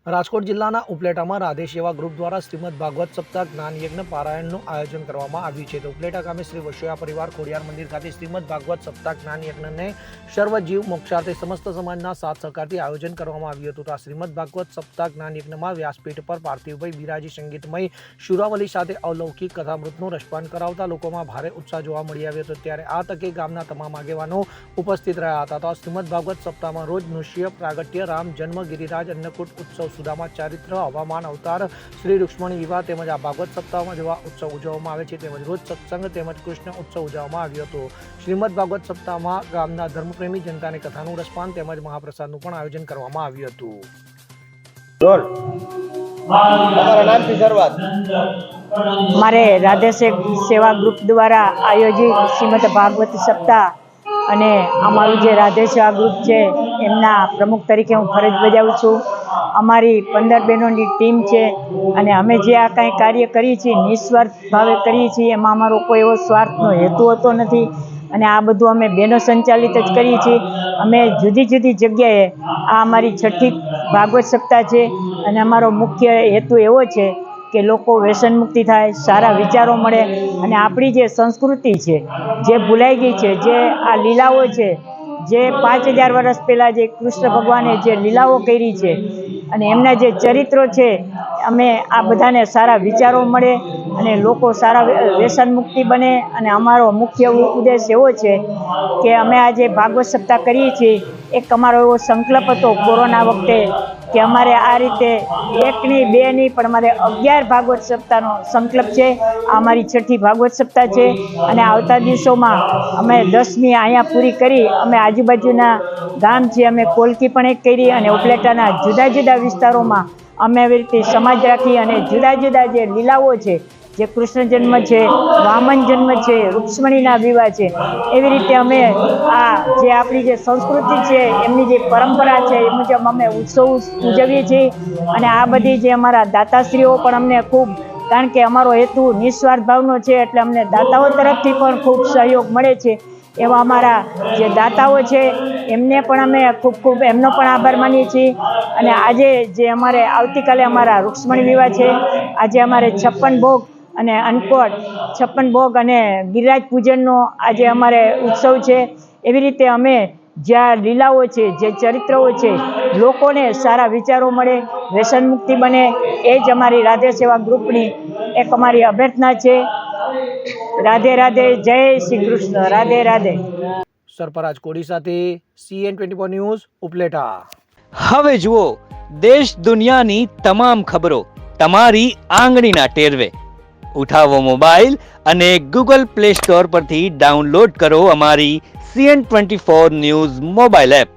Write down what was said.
રાજકોટ જિલ્લાના ઉપલેટામાં રાધે સેવા ગ્રુપ દ્વારા શ્રીમદ ભાગવત સપ્તાહ જ્ઞાન યજ્ઞ પારાયણનું આયોજન કરવામાં આવ્યું છે. તો ઉપલેટા ગામે શ્રી વસોયા પરિવાર ખોડિયાર મંદિર ખાતે શ્રીમદ ભાગવત સપ્તાહ જ્ઞાન યજ્ઞને સર્વજીવ મોક્ષાર્થે સમસ્ત સમાજના સાથ સહકારથી આયોજન કરવામાં આવ્યું હતું. તો આ શ્રીમદ ભાગવત સપ્તાહ જ્ઞાન યજ્ઞમાં વ્યાસપીઠ પર પાર્થિવભાઈ બિરાજી સંગીતમય સુરાવલી સાથે અલૌકિક કથામૃતનું રસપાન કરાવતા લોકોમાં ભારે ઉત્સાહ જોવા મળી આવ્યો હતો. ત્યારે આ તકે ગામના તમામ આગેવાનો ઉપસ્થિત રહ્યા હતા. તો આ શ્રીમદ ભાગવત સપ્તાહમાં રોજ નૃષ્ય પ્રાગટ્ય રામ જન્મ ગિરિરાજ અન્નકૂટ ઉત્સવ સુદામા ચારિત્ર હવામાન અવતાર શ્રી રૂક્ષ્મણી વિવાહ તેમજ આ ભાગવત સપ્તાહમાં જેવા ઉત્સવ ઉજવવામાં આવે છે તેમજ રોજ સત્સંગ તેમજ કૃષ્ણ ઉત્સવ ઉજવવામાં આવ્યો હતો. શ્રીમદ ભાગવત સપ્તાહમાં ગામના ધર્મપ્રેમી જનતાને કથાનું રસપાન તેમજ મહાપ્રસાદનું પણ આયોજન કરવામાં આવ્યું હતું. મારે રાધે સેવા ગ્રુપ દ્વારા આયોજિત શ્રીમદ ભાગવત સપ્તાહ અને અમારું જે રાધે સેવા ગ્રુપ છે એમના પ્રમુખ તરીકે હું ફરજ બજાવું છું. અમારી 15 બહેનોની ટીમ છે અને અમે જે આ કાંઈ કાર્ય કરીએ છીએ નિસ્વાર્થ ભાવે કરીએ છીએ. એમાં અમારો કોઈ એવો સ્વાર્થનો હેતુ હોતો નથી અને આ બધું અમે બહેનો સંચાલિત જ કરીએ છીએ. અમે જુદી જુદી જગ્યાએ આ અમારી 6ઠ્ઠી ભાગવત સપ્તાહ છે અને અમારો મુખ્ય હેતુ એવો છે કે લોકો વ્યસન મુક્તિ થાય, સારા વિચારો મળે અને આપણી જે સંસ્કૃતિ છે જે ભૂલાઈ ગઈ છે, જે આ લીલાઓ છે, જે 5000 વર્ષ પહેલાં જે કૃષ્ણ ભગવાને જે લીલાઓ કરી છે અને એમના જે ચરિત્રો છે, અમે આ બધાને સારા વિચારો મળે અને લોકો સારા વ્યસન મુક્તિ બને. અને અમારો મુખ્ય ઉદ્દેશ એવો છે કે અમે આજે ભાગવત સપ્તાહ કરીએ છીએ. એક અમારો એવો સંકલ્પ હતો કોરોના વખતે કે અમારે આ રીતે 1 નહીં 2 નહીં પણ અમારે 11 ભાગવત સપ્તાહનો સંકલ્પ છે. આ અમારી 6ઠ્ઠી ભાગવત સપ્તાહ છે અને આવતા દિવસોમાં અમે 10મી અહીંયા પૂરી કરી અમે આજુબાજુના ગામ છે અમે કોલકી પણ એક કરી અને ઉપલેટાના જુદા જુદા વિસ્તારોમાં અમે એવી રીતે સમાજ રાખી અને જુદા જુદા જે લીલાઓ છે, જે કૃષ્ણ જન્મ છે, વામન જન્મ છે, રૂક્ષ્મણીના વિવાહ છે, એવી રીતે અમે આ જે આપણી જે સંસ્કૃતિ છે એમની જે પરંપરા છે એ મુજબ અમે ઉત્સવ ઉજવીએ છીએ. અને આ બધી જે અમારા દાતાશ્રીઓ પણ અમને ખૂબ, કારણ કે અમારો હેતુ નિસ્વાર્થ ભાવનો છે એટલે અમને દાતાઓ તરફથી પણ ખૂબ સહયોગ મળે છે. એવા અમારા જે દાતાઓ છે એમને પણ અમે ખૂબ ખૂબ એમનો પણ આભાર માનીએ છીએ. અને આજે જે અમારે આવતીકાલે અમારા રૂક્ષ્મણી વિવાહ છે, આજે અમારે 56 ભોગ અને અન્નકોટ 56 ભોગ અને ગિરિરાજ પૂજનનો આજે અમારે ઉત્સવ છે. એવી રીતે અમે જ્યાં લીલાઓ છે, જે ચરિત્રો છે, લોકોને સારા વિચારો મળે, વ્યસન મુક્તિ બને, એ જ અમારી રાધે સેવા ગ્રુપની એક અમારી અભ્યર્થના છે. રાધે રાધે, જય શ્રી કૃષ્ણ, રાધે રાધે. સરફરાજ કોડી સાથે CN24 ન્યૂઝ ઉપલેટા. હવે જુઓ દેશ દુનિયાની તમામ ખબરો તમારી આંગળીના ટેરવે. ઉઠાવો મોબાઈલ અને Google Play Store પરથી ડાઉનલોડ કરો અમારી CN24 ન્યૂઝ મોબાઈલ એપ.